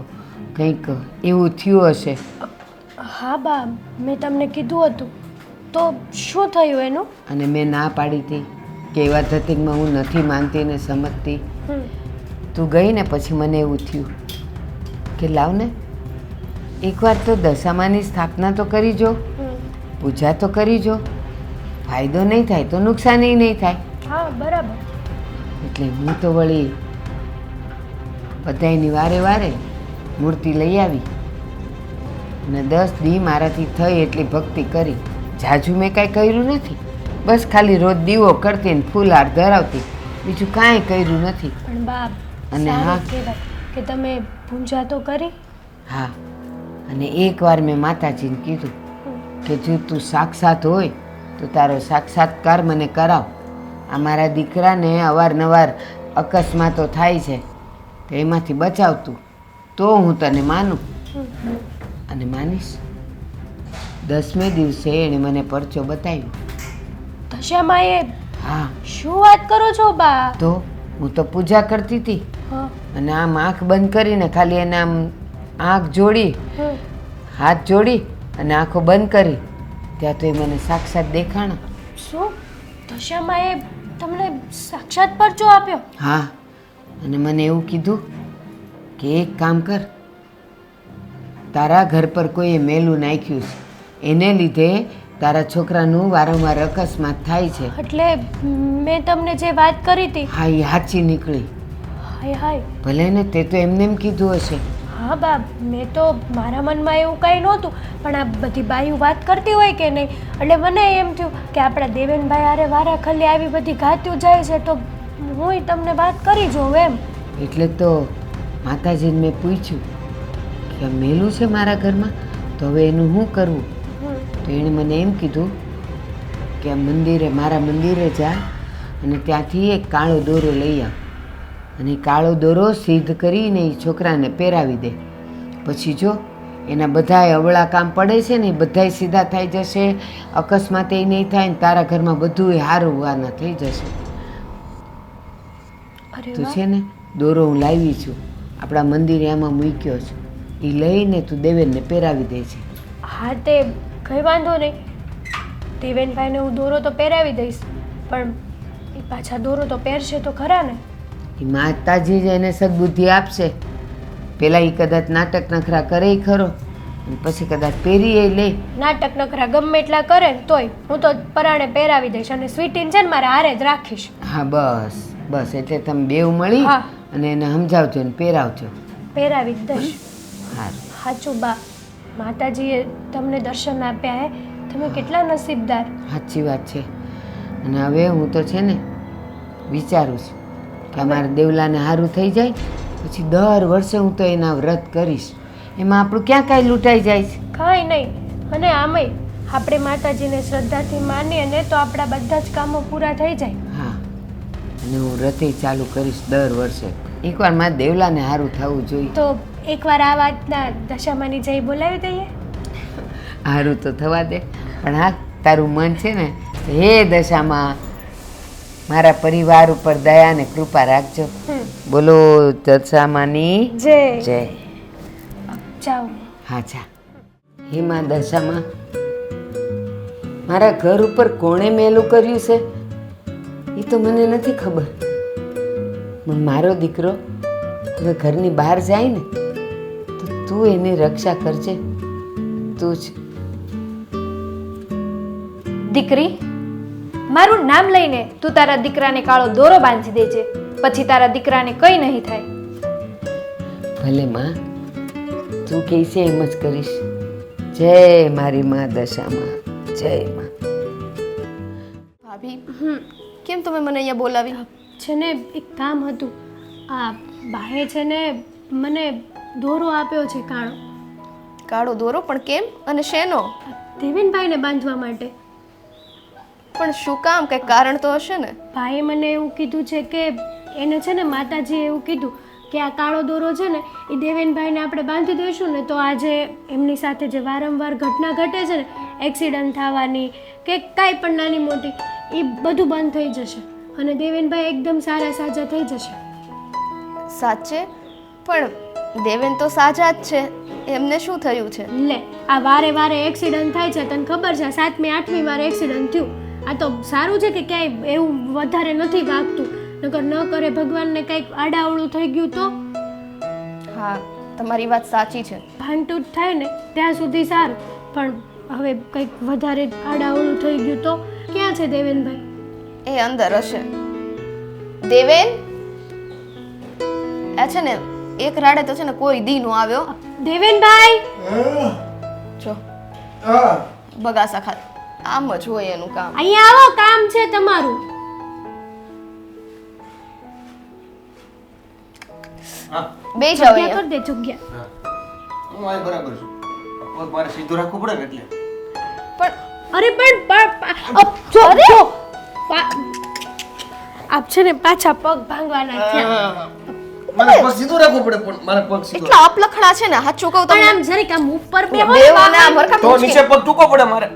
કંઈક એવું થયું હશે. હા બા, મેં તમને કીધું હતું. તો શું થયું એનું? અને મેં ના પાડી હતી કે એવા ધતિંગમાં હું નથી માનતી ને સમજતી. હમ, તું ગઈ ને પછી મને એવું થયું કે લાવ ને એકવાર તો દશામાની સ્થાપના તો કરી જો, હમ. પૂજા તો કરી જો, ફાયદો નહીં થાય તો નુકસાની નહીં થાય. હા બરાબર. એટલે હું તો વળી બધાયની વારે વારે મૂર્તિ લઈ આવી અને 10 દી મારાથી થઈ એટલી ભક્તિ કરી. જાજુ મેં કાંઈ કર્યું નથી, બસ ખાલી રોજ દીવો કરતી ને ફૂલહાર ધરાવતી, બીજું કાંઈ કર્યું નથી. પણ બા, અને હા. સારું કહેવાય કે તમે પૂજા તો કરી. હા, અને એકવાર મેં માતાજીને કીધું કે જો તું સાક્ષાત હોય તો તારો સાક્ષાત્કાર મને કરાવ. આ મારા દીકરાને અવારનવાર અકસ્માતો થાય છે તો એમાંથી બચાવતું તો હું તને માનું. અને માનીશ. 10મે દિવસે એણે મને પરચો બતાવ્યો. દશામાં એ હા, શું વાત કરો છો બા? તો હું તો પૂજા કરતી હતી હા, અને આમ આંખ બંધ કરીને ખાલી એને આમ આંખ જોડી, હમ. હાથ જોડી અને આંખો બંધ કરી ત્યાં તો એ મને સાક્ષાત દેખાણા. શું દશામાં એ તમને સાક્ષાત પરચો આપ્યો? હા, અને મને એવું કીધું કે એક કામ કર, તારા ઘર પર કોઈએ મેલું નાખ્યું છે, એને લીધે તારા છોકરાનું વારંવાર અકસ્માત થાય છે. એટલે મેં તમને જે વાત કરી હતી. હા, એ સાચી નીકળી. હાય હાય. ભલે ને તે તો એમને એમ કીધું હશે. હા બા, મેં તો મારા મનમાં એવું કંઈ નહોતું, પણ આ બધી બાયું વાત કરતી હોય કે નહીં, એટલે મને એમ થયું કે આપણા દેવેનભાઈ આરે વારા ખલ્લી આવી બધી ગાતું જાય છે તો હું તમને વાત કરી જોઉં એમ. એટલે તો માતાજીને મેં પૂછ્યું કે આ મેલું છે મારા ઘરમાં તો હવે એનું શું કરવું. તો એણે મને એમ કીધું કે મારા મંદિરે જા અને ત્યાંથી એક કાળો દોરો લઈ આવ અને કાળો દોરો સિદ્ધ કરીને એ છોકરાને પહેરાવી દે. પછી જો એના બધાય અવળા કામ પડે છે ને એ બધાય સીધા થઈ જશે, અકસ્માત એ નહીં થાય ને તારા ઘરમાં બધું સારું વાના થઈ જશે. અરે તું વાહ. છે ને દોરો હું લાવી છું, આપણા મંદિરે આમાં મૂક્યો છે, એ લઈને તું દેવેનને પહેરાવી દે છે. હા તે કંઈ વાંધો નહીં, દેવેનભાઈને હું દોરો તો પહેરાવી દઈશ, પણ એ પાછા દોરો તો પહેરશે તો ખરા ને? એ માતાજી જ એને સદબુદ્ધિ આપશે. પહેલાં એ કદાચ નાટક નખરા કરે ખરો અને પછી કદાચ પહેરીએ લે. નાટક નખરા ગમે એટલા કરે ને તોય હું તો પરાણે પહેરાવી દઈશ અને સ્વીટીને છે ને મારે હારે જ રાખીશ. હા બસ બસ, એટલે તમે બેવ મળી હા. અને એને સમજાવજો ને પહેરાવજો. પહેરાવી જ દઈશ. સારું. સાચું બા, માતાજીએ તમને દર્શન આપ્યા હે, તમે કેટલા નસીબદાર. સાચી વાત છે. અને હવે હું તો છે ને વિચારું છું કે અમારા દેવલાને સારું થઈ જાય પછી દર વર્ષે હું તો એના વ્રત કરીશ. એમાં આપણું ક્યાં કાંઈ લૂંટાઈ જાય છે. કાંઈ નહીં. અને આમેય આપણે માતાજીને શ્રદ્ધાથી માનીએ ને તો આપણા બધા જ કામો પૂરા થઈ જાય. હા, અને હું રથે ચાલુ કરીશ દર વર્ષે. એકવાર મારા દેવલાને સારું થવું જોઈએ. તો એકવાર આ વાતના દશામાની જઈ બોલાવી દઈએ. સારું તો થવા દે, પણ હા તારું મન છે ને, હે દશામાં મારા પરિવાર ઉપર દયા અને કૃપા રાખજો. બોલો દશામાની જય. જય. જાઓ. હા જા. હે માં દશામાં, મારા ઘર ઉપર કોણે મેલું કર્યું છે એ તો મને નથી ખબર, પણ મારો દીકરો હવે ઘરની બહાર જાય ને તો તું એની રક્ષા કરજે. તું જ દીકરી, મારું નામ લઈને તું તારા દીકરાને કાળો દોરો બાંધી દેજે, પછી તારા દીકરાને કંઈ નહીં થાય. ભલે માં, તું કહેશે એમ જ કરીશ. જય મારી માં દશામાં, જય માં. ભાભી કેમ તમે મને અહીંયા બોલાવી? છે ને એક કામ હતું. આ બાએ છે ને મને દોરો આપ્યો છે કાળો. કાળો દોરો? પણ કેમ અને શેનો? દેવેનભાઈને બાંધવા માટે. પણ શું કામ? કઈ કારણ તો હશે ને? ભાઈએ મને એવું કીધું છે કે એને છે ને માતાજીએ એવું કીધું કે આ કાળો દોરો છે ને એ દેવેનભાઈને આપણે બાંધી દઈશું ને તો આજે એમની સાથે જે વારંવાર ઘટના ઘટે છે ને, એક્સિડન્ટ થવાની કે કાંઈ પણ નાની મોટી, એ બધું બંધ થઈ જશે અને દેવેનભાઈ એકદમ સારા સાજા થઈ જશે. સાચે? પણ દેવેન તો સાજા જ છે, એમને શું થયું છે? લે, આ વારે વારે એક્સિડન્ટ થાય છે, તને ખબર છે? 7મી 8મી વાર એક્સિડન્ટ થયું. આ તો સારું છે કે ક્યાંય એવું વધારે નથી વાગતું, નકર ન કરે ભગવાનને કંઈક આડાઅવળું થઈ ગયું તો. હા, તમારી વાત સાચી છે. ભાંગતૂટ થાય ને ત્યાં સુધી સારું, પણ હવે કંઈક વધારે આડાઅવળું થઈ ગયું તો. ક્યાં છે દેવેનભાઈ? એ અંદર હશે. દેવેન, આ છે ને એક રાડે તો છે ને કોઈ દી નો આવ્યો. દેવેનભાઈ! જો બગાસા ખાત આમ જ હોય એનું કામ. અહીંયા આવો, કામ છે તમારું. બે જાવ જગ્યા અહીંયા. કર દે જગ્યા. હું આ બરાબર છું, પગ મારે સીધું રાખવું પડે ને એટલે. પણ અરે પણ જો આપ છે ને પાછા પગ ભાંગવાના થયા. મારે પગ સીધું રાખવું પડે, પણ મારે પગ સીધો એટલા અપલખણા છે ને, હાચું કહું પણ તમને. આમ જરીક આમ ઉપર બે બેવને આમ હરખા તો નીચે પગ ટૂંકો પડે મારે.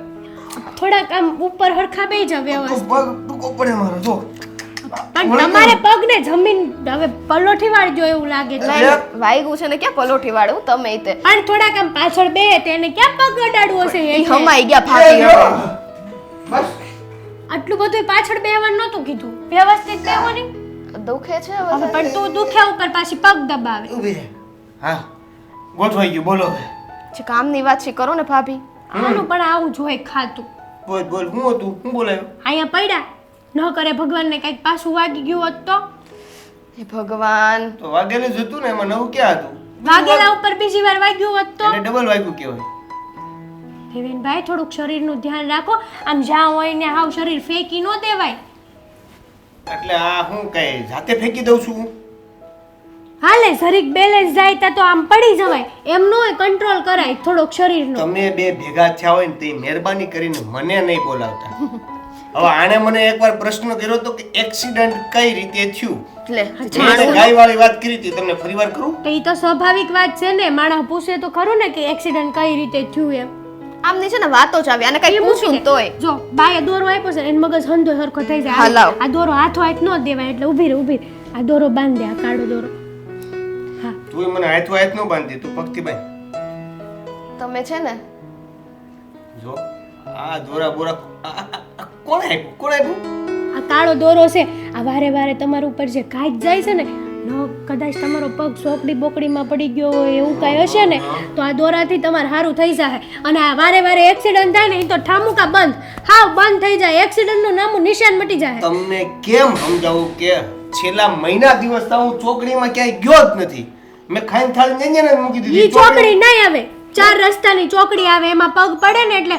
થોડાક આમ ઉપર હરખા બેસી જાવ તો વ્યવસ્થિત. પગ ટૂંકો પડે મારો. જો પણ તમારે પગને જમીન હવે પલોઠી વાળજો એવું લાગે છે. નહીં, વાયગું છે ને ક્યાં પલોઠી વાળું તમે તે. પણ થોડાક આમ પાછળ બે તેને ક્યાં પગ અડાડવો છે ઈ એટલે? હમાઈ ગયા ફાટી હવે. બસ આટલું બધું પાછળ બેહવાનું નહોતું કીધું, વ્યવસ્થિત બેહો ને. દુખે છે હવે હવે? પણ તું દુખ્યા ઉપર પાછી પગ દબાવે. ઊભી રહે. હા, ગોઠવાઈ ગયું. બોલો હવે. જે કામની વાત છે કરો ને ભાભી. આનું પણ આવું જોઈએ ખાતું. બોલ બોલ, શું હતું? શું બોલાયો? અહીંયા પડ્યા ન કરે ભગવાનને કંઈક પાછું વાગી ગયું હોત તો? હે ભગવાન. તો વાગેલું જ હતું ને, એમાં નવું ક્યાં હતું? વાગેલા ઉપર બીજી વાર વાગ્યું હોત તો? એને ડબલ વાગ્યું કહેવાય. દેવેનભાઈ થોડુંક શરીરનું ધ્યાન રાખો. આમ જ્યાં હોય ને હાવ શરીર ફેંકી ન દેવાય. એટલે આ હું કઈ જાતે ફેંકી દઉં છું? હાલે જરીક બેલેન્સ જાય તા તો આમ પડી જવાય. એમ ન હોય, કંટ્રોલ કરાય થોડોક શરીરનો. તમે બે ભેગા થયા હોય ને તે મહેરબાની કરીને મને નહીં બોલાવતા. હવે આણે મને એકવાર પ્રશ્ન કર્યો હતો કે એક્સિડન્ટ કઈ રીતે થયું. લે મેં ગાય વાળી વાત કરી હતી, તમને ફરીવાર કરું? તો એ તો સ્વાભાવિક વાત છે ને, માણસ પૂછે તો ખરું ને કે એક્સિડન્ટ કઈ રીતે થયું એમ. આમની છે ને વાતો જ આવી, આને કઈ પૂછું ને તોય. જો બાએ દોરો આપ્યો છે ને, એન મગજ હંધો હરખો થઈ જાય. હા, લાવ. આ દોરો હાથો હાથ ન દેવાય એટલે ઊભી રહે ઊભી રહે. આ દોરો બાંધ દે, આ કાળો દોરો. હા, તું મને હાથો હાથ ન બાંધી, તું પગથી બાંધ. તમે છે ને જો આ દોરા બોરા કોણ આપ્યું? કોણ આપ્યું? આ કાળો દોરો છે. આ વારે વારે તમારા ઉપર જે ઘાત જાય છે ને, કદાચ તમારો પગ સોકડી બોકડીમાં પડી ગયો હોય એવું કાંઈ હશે ને, તો આ દોરાથી તમારે સારું થઈ જાય. અને આ વારે વારે એક્સિડન્ટ થાય ને એ તો ઠામુકા બંધ, હાવ બંધ થઈ જાય. એક્સિડન્ટનું નામું નિશાન મટી જાય. તમને કેમ સમજાવું કે છેલ્લા મહિના દિવસ હું ચોકડીમાં ક્યાંય ગયો જ નથી. મેં ખાઈને થાળી ને મૂકી ઈ દીધી. ચોકડી નહીં આવે, 4 રસ્તાની ચોકડી આવે, એમાં પગ પડે ને એટલે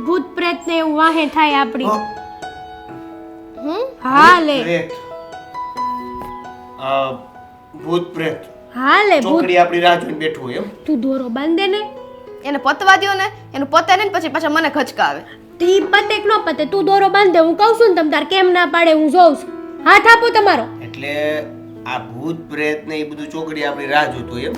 ભૂત પ્રેત ને એવું વાહે થાય આપડી. હા લે, પ્રેત. આ ભૂત પ્રેત હા લે ભૂત. ચોકડી આપણી રાહ જોઈને બેઠું હોય એમ. તું દોરો બાંધે ને, એને પતવા દ્યો ને, એનું પતે ને પછી પાછા મને ખચકાવે. તી પતે કે ન પતે, તું દોરો બાંધે. હું કહું છું ને તમ તાર કેમ ના પાડે હું જોઉં છું. હાથ આપો તમારો. એટલે આ ભૂત પ્રેત ને એ બધું ચોકડી આપણી રાહ જોતો એમ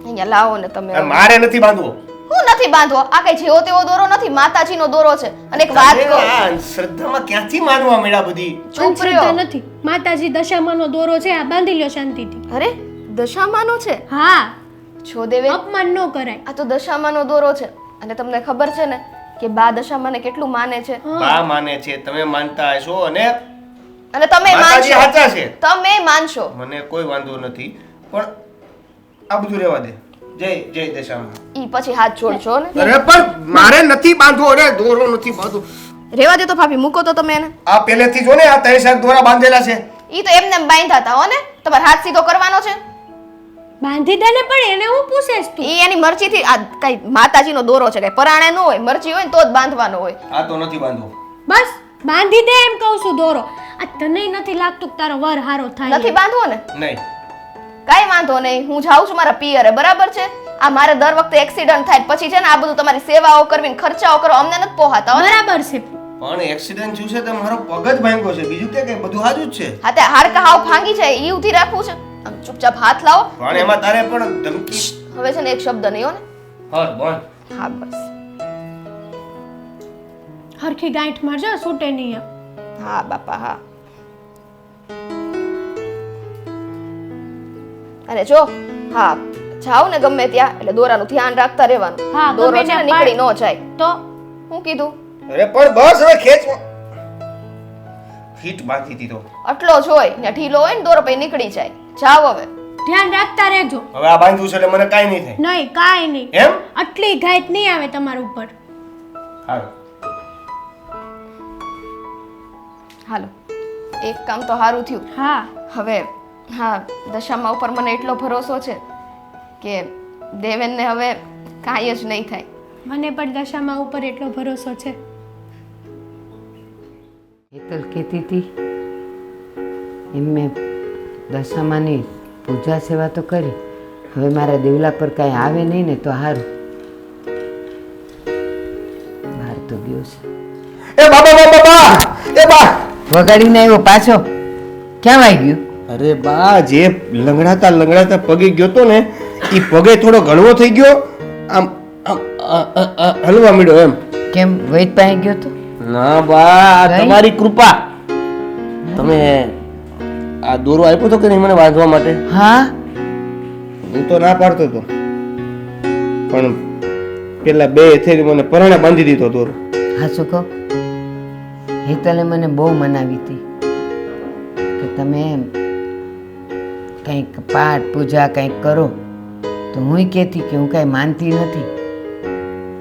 અહીંયા લાવો ને તમે. આ મારે નથી બાંધવો. હું નથી બાંધવો, આ કઈ જેવો તેવો દોરો નથી, માતાજીનો દોરો છે. અને એક વાત કહું, આ અંધશ્રદ્ધામાં ક્યાંથી માનવા મળ્યા બધી? ચૂપ અંધશ્રદ્ધા રહ્યો. નથી, માતાજી દશામાનો દોરો છે, આ બાંધી લ્યો શાંતિથી. અરે દશામાનો છે? હા, છો દેવે, અપમાન ન કરાય. આ તો દશામાનો દોરો છે. અને તમને ખબર છે ને કે બા દશામાને કેટલું માને છે? બા માને છે, તમે માનતા હશો અને અને તમે માતાજી માનશો, સાચા છે. તમે માનશો. મને કોઈ વાંધો નથી, પણ આ બધું રહેવા દે. જય જય દશામાં. ઈ પછી હાથ જોડશો ને. અરે પણ મારે નથી બાંધવો, અરે દોરો નથી બાંધવો. રેવા દે તો ભાભી, મૂકો તો તમે એને. આ પહેલેથી જો ને આ 3 દોરા બાંધેલા છે. ઈ તો એમને એમ બાંધ્યા હતા હો ને, તમારે હાથ સીધો કરવાનો છે. બાંધી દે ને, પણ એને હું પૂછેશ તું? ઈ એની મરજીથી, આ કઈ માતાજીનો દોરો છે, કઈ પરાણે ન હોય, મરજી હોય ને તો જ બાંધવાનો હોય. આ તો નથી બાંધવો. બસ બાંધી દે એમ કહું છું દોરો. આ તને નથી લાગતું કે તારો વર હારો થાય? નથી બાંધવો ને? નહીં. કાઈ વાંધો નહીં, હું જાઉં છું મારા પિયરે, બરાબર છે? આ મારે દર વખતે એક્સિડન્ટ થાય પછી છે ને આ બધું તમારી સેવાઓ કરવી ને ખર્ચાઓ કરવા અમને નથી પોહાતા હો ને. બરાબર છે. પણ એક્સિડન્ટ થયું છે તો મારો પગ જ ભાંગ્યો છે, બીજું કે કઈ બધું હાજુ જ છે. હા તે હાડકા હાવ ભાંગી જાય ઈ ઉધી રાખવું છે. આમ ચૂપચાપ હાથ લાવો. પણ એમાં તારે પણ ધમકી. હવે છે ને એક શબ્દ નહીં હો ને. હા બોલ. હા બસ. હરખી ગાંઠ મારજો, છૂટે નહીં એમ. હા બાપા હા. અને જો હા જાઓ ને ગમે ત્યાં એટલે દોરાનું ધ્યાન રાખતા રહેવાનું. હા, દોરો ગમે છે ને ત્યાં નીકળી ન જાય. તો હું કીધું અરે પણ બસ હવે ખેંચ. ફીટ બાંધી દીધો. આટલો જ હોય ને ઢીલો હોય ને દોરો પછી નીકળી જાય. જાઓ હવે. ધ્યાન રાખતા રહેજો. હવે આ બાંધવું છે એટલે મને કાઈ નહીં થાય. નહીં, કાંઈ નહીં. એમ? આટલી ઘાટ નહીં આવે તમારા ઉપર. હારું. હાલો એક કામ તો સારું થયું. હા, હવે હા દશામાં ઉપર મને એટલો ભરોસો છે કે દેવેનને હવે કાંઈ જ નહીં થાય. મને પણ દશામાં ઉપર એટલો ભરોસો છે. હેતલ કહેતી હતી એમ મેં દશામાની પૂજા સેવા તો કરી, હવે મારા દેવલા પર કાંઈ આવે નહીં ને તો સારું. બહાર તો ગયો છે. એ બાબા બાબા બા એ બા વગાડીને આવ્યો પાછો, ક્યાં વાઈ ગયું? અરે બા જે લંગડાતા પગે ગયો તો ને એ પગે થોડો ઘણવો થઈ ગયો, આમ હલવા મળ્યો એમ. કેમ વૈદ પાસે ગયો તો? ના બા કઈ? તમારી કૃપા. તમે આ દોરો આપ્યો તો કે નહીં મને બાંધવા માટે? હા, હું તો ના પાડતો હતો, પણ પેલા બે થઈને મને પરાણે બાંધી દીધો દોરો. હા શું કહું, હેતલે મને બહુ મનાવી હતી કે તમે કંઈક પાઠ પૂજા કંઈક કરો, તો હું કહેતી કે હું કાંઈ માનતી નથી.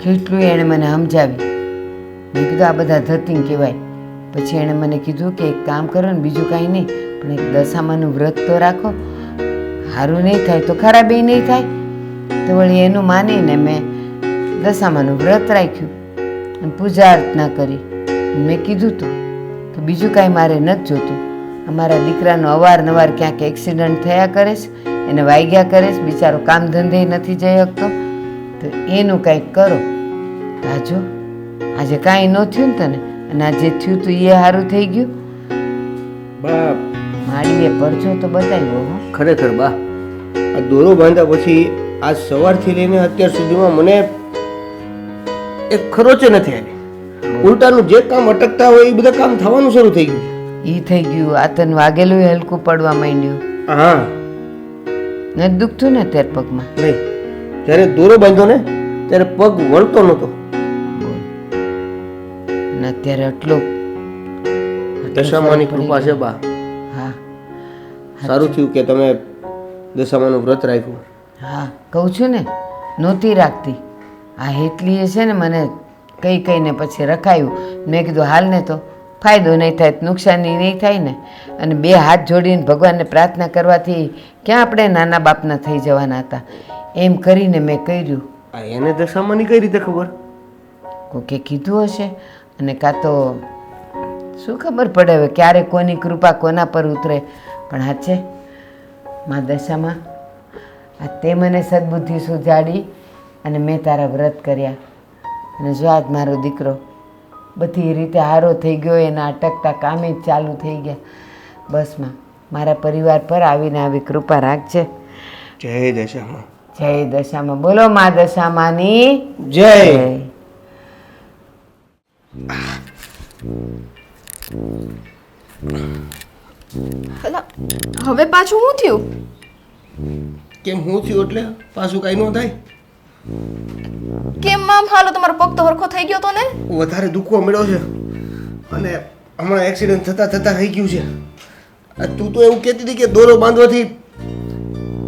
કેટલું એણે મને સમજાવી. મેં કીધું આ બધા ધતિંગ કહેવાય. પછી એણે મને કીધું કે એક કામ કરો ને, બીજું કાંઈ નહીં, પણ એક દશામાનું વ્રત તો રાખો, સારું નહીં થાય તો ખરાબ એ નહીં થાય. તો વળી એનું માનીને મેં દશામાનું વ્રત રાખ્યું અને પૂજા અર્ચના કરી. મેં કીધું તું કે બીજું કાંઈ મારે નથી જોતું. અમારા દીકરાનો અવારનવાર ક્યાંક એક્સિડન્ટ થયા કરે છે, એને વાગ્યા કરે છે, બિચારો કામ ધંધે નથી જઈ શકતો, તો એનું કંઈક કરો. આજો આજે કાંઈ ન થયું ને તને, અને આ જે થયું તું એ સારું થઈ ગયું. બા માડીએ પરચો તો બતાવ્યો. હો ખરેખર બા આ દોરો બાંધ્યા પછી આજ સવારથી લઈને અત્યાર સુધીમાં મને એક ખરોચે નથી આવી. ઉલટાનું જે કામ અટકતા હોય એ બધા કામ થવાનું શરૂ થઈ ગયું. એ થઈ ગયું. આ તને વાગેલું હલકું પડવા માંડ્યું. હા નથી દુખતું ને અત્યારે પગમાં? નહીં, જ્યારે દોરો બાંધ્યો ને ત્યારે પગ વળતો નહોતો. અને અત્યારે આટલું દશામાની કૃપા છે બા. હા સારું થયું કે તમે દશામાનું વ્રત રાખ્યું. હા કહું છું ને, નહોતી રાખતી. આ હેતલીએ છે ને મને કહીને પછી રખાયું. મેં કીધું હાલ ને તો ફાયદો નહીં થાય, નુકસાની નહીં થાય ને. અને બે હાથ જોડીને ભગવાનને પ્રાર્થના કરવાથી ક્યાં આપણે નાના બાપના થઈ જવાના હતા. એમ કરીને મેં કર્યું. આ એને દશામાની કઈ રીતે ખબર? કોકે કીધું હશે, અને કાં તો શું ખબર પડે હવે ક્યારે કોની કૃપા કોના પર ઉતરે. પણ હા છે મા દશામાં, આ તે મને સદબુદ્ધિ સુજાડી અને મેં તારા વ્રત કર્યા. અને જો આજ મારો દીકરો બધી રીતે હારો થઈ ગયો, એના અટકતા કામે જ ચાલુ થઈ ગયા. બસમાં મારા પરિવાર પર આવીને આવી કૃપા રાખજે. જય દશામાં. જય દશામાં. બોલો મા દશામાની જય. અલા, હવે પાછું શું થયું? કેમ હું થયું એટલે પાછું કાંઈ ન થાય? કેમ મામ હાલો તમારો પગ તો હરખો થઈ ગયો તો ને? વધારે દુખવા મળ્યો છે અને હમણાં એક્સિડન્ટ થતા થતા થઈ ગયું છે. આ તું તો એવું કહેતી હતી કે દોરો બાંધવાથી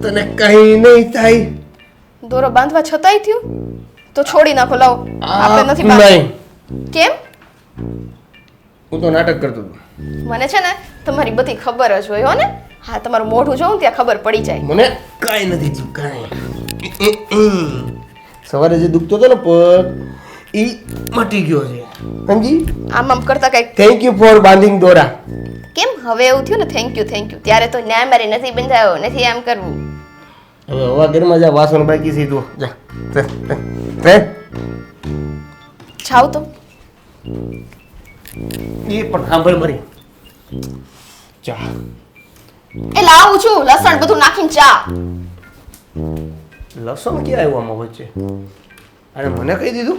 તને કંઈ નહીં થાય. દોરો બાંધવા છતાંય થયું? તો છોડી નાખો, લાવો. આ આપણે નથી નહીં. બાંધવું. કેમ? હું તો નાટક કરતો હતો. મને છે ને તમારી બધી ખબર જ હોય હો ને. હા, તમારું મોઢું જોઉં ત્યાં ખબર પડી જાય. મને કાંઈ નથી થયું, કાંઈ. સવારે જે દુખતો હતો ને પગ એ મટી ગયો છે, સમજી? આમ આમ કરતા કઈક થેન્ક યુ ફોર બાંધિંગ દોરા. કેમ હવે એવું થયું ને? Thank you thank you. ત્યારે તો ના મારે નથી બંધાયો, નથી આમ કરવું. હવે હવા ઘરમાં જા, વાસણ બાકી છે તું જા. જાવ તો. એ પણ સાંભળ મારી. ચા એ લાવું છું, લસણ બધું નાખીને ચા. લસણ ક્યાં આવ્યું આમાં વચ્ચે? અને મને કહી દીધું.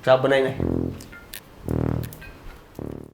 ચા બનાવી નાખ.